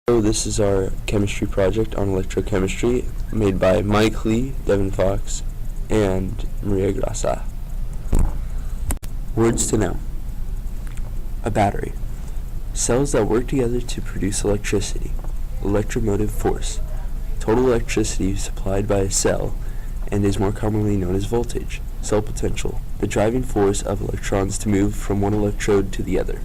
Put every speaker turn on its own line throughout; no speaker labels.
So this is our chemistry project on electrochemistry made by Mike Lee, Devin Fox, and Maria Grassa. Words to know. A battery. Cells that work together to produce electricity. Electromotive force. Total electricity supplied by a cell and is more commonly known as voltage. Cell potential. The driving force of electrons to move from one electrode to the other.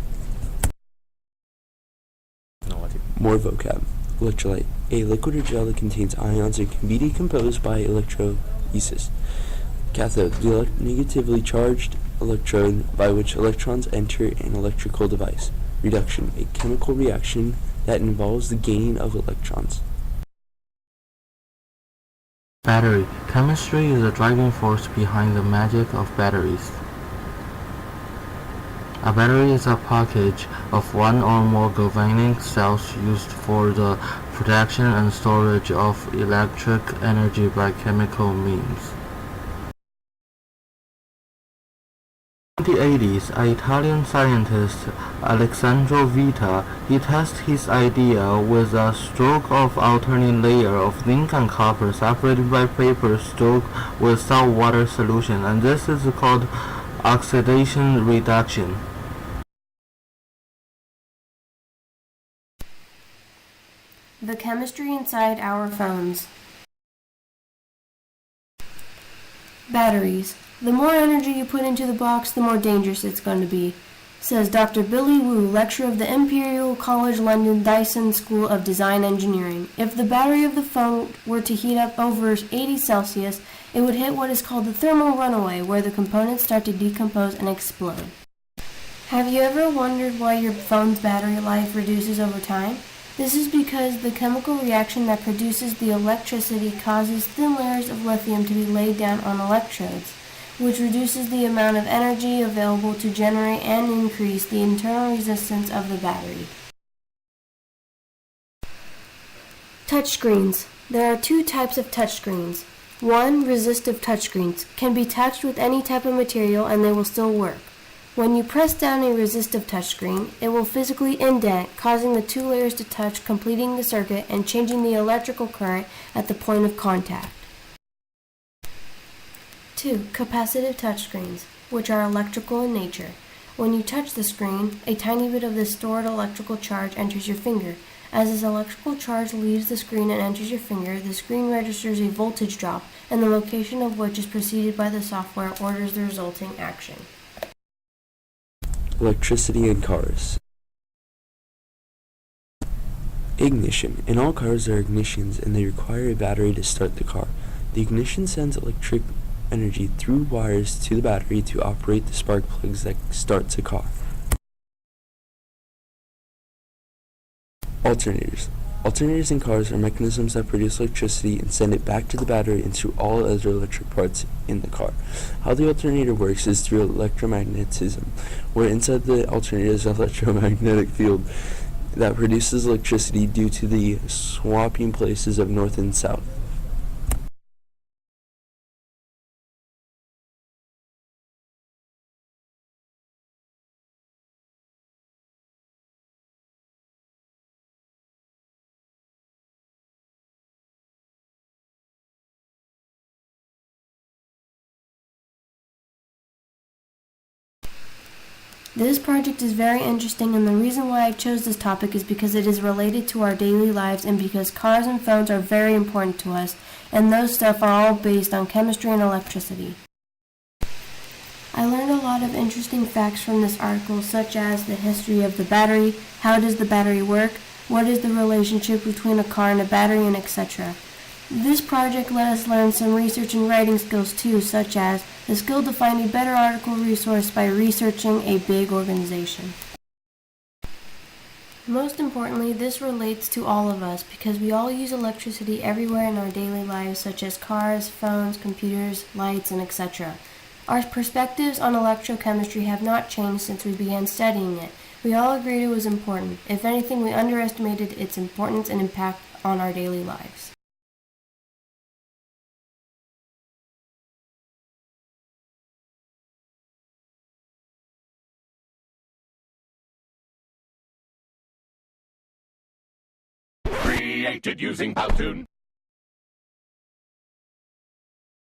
More vocab. Electrolyte. A liquid or gel that contains ions and can be decomposed by electrolysis. Cathode. The negatively charged electrode by which electrons enter an electrical device. Reduction. A chemical reaction that involves the gaining of electrons.
Battery. Chemistry is the driving force behind the magic of batteries. A battery is a package of one or more galvanic cells used for the production and storage of electric energy by chemical means. In the 1980s, an Italian scientist, Alessandro Vita, he tested his idea with a stroke of alternate layer of zinc and copper separated by paper stroke with salt water solution, and this is called oxidation reduction.
The chemistry inside our phones. Batteries. The more energy you put into the box, the more dangerous it's going to be, says Dr. Billy Wu, lecturer of the Imperial College London Dyson School of Design Engineering. If the battery of the phone were to heat up over 80 Celsius, it would hit what is called the thermal runaway, where the components start to decompose and explode. Have you ever wondered why your phone's battery life reduces over time? This is because the chemical reaction that produces the electricity causes thin layers of lithium to be laid down on electrodes, which reduces the amount of energy available to generate and increase the internal resistance of the battery. Touchscreens. There are two types of touchscreens. One, resistive touchscreens, can be touched with any type of material and they will still work. When you press down a resistive touchscreen, it will physically indent, causing the two layers to touch, completing the circuit and changing the electrical current at the point of contact. 2. Capacitive touchscreens, which are electrical in nature. When you touch the screen, a tiny bit of the stored electrical charge enters your finger. As this electrical charge leaves the screen and enters your finger, the screen registers a voltage drop, and the location of which is preceded by the software orders the resulting action.
Electricity in cars. Ignition. In all cars there are ignitions and they require a battery to start the car. The ignition sends electric energy through wires to the battery to operate the spark plugs that starts a car. Alternators. Alternators in cars are mechanisms that produce electricity and send it back to the battery and to all other electric parts in the car. How the alternator works is through electromagnetism, where inside the alternator is an electromagnetic field that produces electricity due to the swapping places of north and south.
This project is very interesting, and the reason why I chose this topic is because it is related to our daily lives and because cars and phones are very important to us, and those stuff are all based on chemistry and electricity. I learned a lot of interesting facts from this article, such as the history of the battery, how does the battery work, what is the relationship between a car and a battery, and etc. This project let us learn some research and writing skills too, such as the skill to find a better article resource by researching a big organization. Most importantly, this relates to all of us because we all use electricity everywhere in our daily lives, such as cars, phones, computers, lights, and etc. Our perspectives on electrochemistry have not changed since we began studying it. We all agreed it was important. If anything, we underestimated its importance and impact on our daily lives.
created using Powtoon.